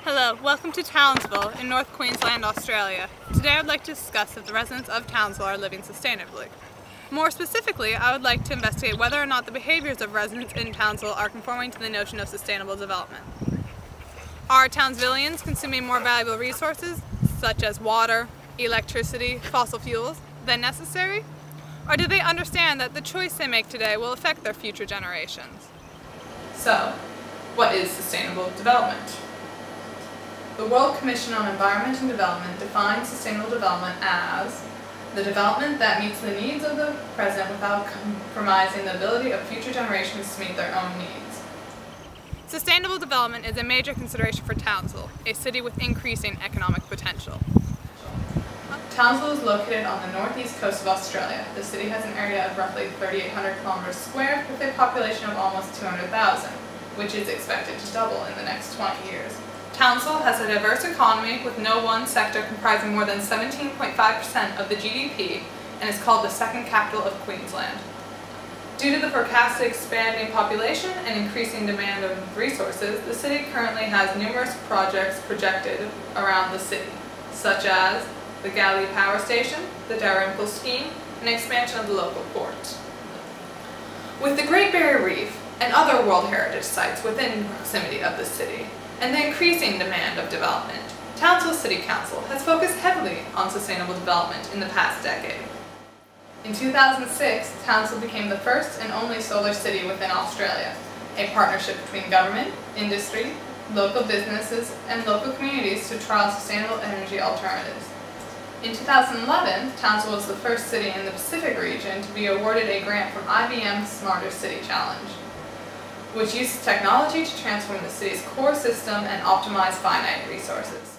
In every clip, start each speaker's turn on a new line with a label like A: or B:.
A: Hello, welcome to Townsville in North Queensland, Australia. Today I would like to discuss if the residents of Townsville are living sustainably. More specifically, I would like to investigate whether or not the behaviors of residents in Townsville are conforming to the notion of sustainable development. Are Townsvillians consuming more valuable resources, such as water, electricity, fossil fuels, than necessary? Or do they understand that the choice they make today will affect their future generations?
B: So, what is sustainable development? The World Commission on Environment and Development defines sustainable development as the development that meets the needs of the present without compromising the ability of future generations to meet their own needs.
A: Sustainable development is a major consideration for Townsville, a city with increasing economic potential.
B: Townsville is located on the northeast coast of Australia. The city has an area of roughly 3,800 kilometers square with a population of almost 200,000, which is expected to double in the next 20 years.
A: Townsville has a diverse economy with no one sector comprising more than 17.5% of the GDP and is called the second capital of Queensland. Due to the forecasted expanding population and increasing demand of resources, the city currently has numerous projects projected around the city, such as the Galley Power Station, the Dalrymple Scheme, and expansion of the local port. With the Great Barrier Reef and other World Heritage Sites within proximity of the city, and the increasing demand of development, Townsville City Council has focused heavily on sustainable development in the past decade. In 2006, Townsville became the first and only solar city within Australia, a partnership between government, industry, local businesses, and local communities to trial sustainable energy alternatives. In 2011, Townsville was the first city in the Pacific region to be awarded a grant from IBM's Smarter City Challenge, which uses technology to transform the city's core system and optimize finite resources.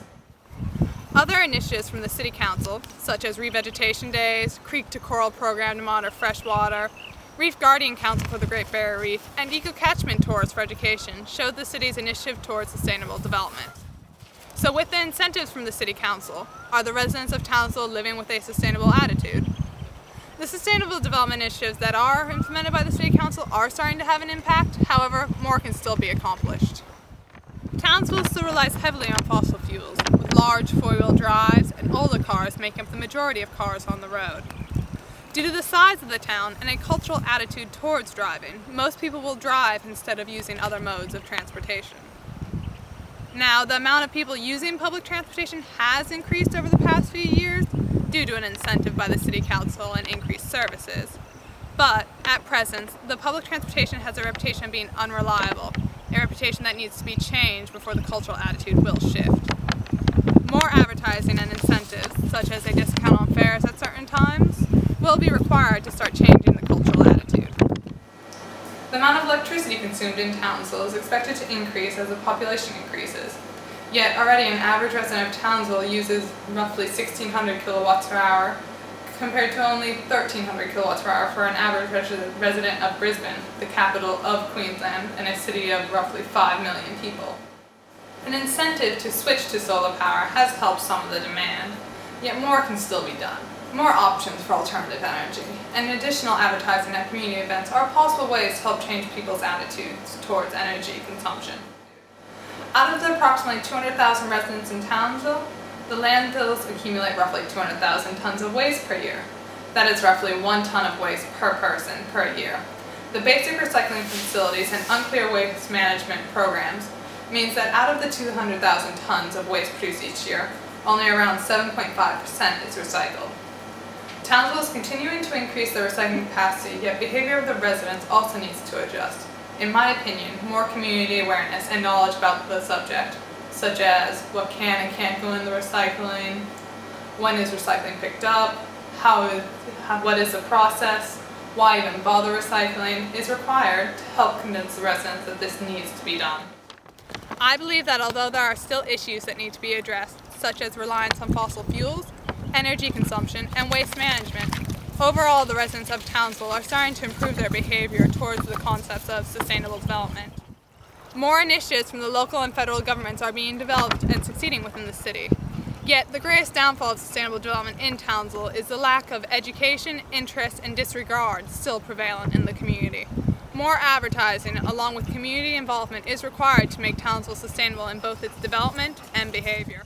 A: Other initiatives from the City Council, such as revegetation days, creek to coral program to monitor freshwater, Reef Guardian Council for the Great Barrier Reef, and eco-catchment tours for education, showed the city's initiative towards sustainable development. So with the incentives from the City Council, are the residents of Townsville living with a sustainable attitude? The sustainable development initiatives that are implemented by the City Council are starting to have an impact, however, more can still be accomplished. Townsville still relies heavily on fossil fuels, with large four-wheel drives and older cars making up the majority of cars on the road. Due to the size of the town and a cultural attitude towards driving, most people will drive instead of using other modes of transportation. Now, the amount of people using public transportation has increased over the past few years, due to an incentive by the City Council and increased services. But, at present, the public transportation has a reputation of being unreliable, a reputation that needs to be changed before the cultural attitude will shift. More advertising and incentives, such as a discount on fares at certain times, will be required to start changing the cultural attitude.
B: The amount of electricity consumed in Townsville is expected to increase as the population increases. Yet already an average resident of Townsville uses roughly 1,600 kilowatts per hour, compared to only 1,300 kilowatts per hour for an average resident of Brisbane, the capital of Queensland, and a city of roughly 5 million people. An incentive to switch to solar power has helped some of the demand, yet more can still be done. More options for alternative energy, and additional advertising at community events are possible ways to help change people's attitudes towards energy consumption. Out of the approximately 200,000 residents in Townsville, the landfills accumulate roughly 200,000 tons of waste per year. That is roughly 1 ton of waste per person per year. The basic recycling facilities and unclear waste management programs means that out of the 200,000 tons of waste produced each year, only around 7.5% is recycled. Townsville is continuing to increase the recycling capacity, yet behavior of the residents also needs to adjust. In my opinion, more community awareness and knowledge about the subject, such as what can and can't go in the recycling, when is recycling picked up, what is the process, why even bother recycling, is required to help convince the residents that this needs to be done.
A: I believe that although there are still issues that need to be addressed, such as reliance on fossil fuels, energy consumption, and waste management, overall, the residents of Townsville are starting to improve their behavior towards the concepts of sustainable development. More initiatives from the local and federal governments are being developed and succeeding within the city. Yet, the greatest downfall of sustainable development in Townsville is the lack of education, interest, and disregard still prevalent in the community. More advertising, along with community involvement, is required to make Townsville sustainable in both its development and behavior.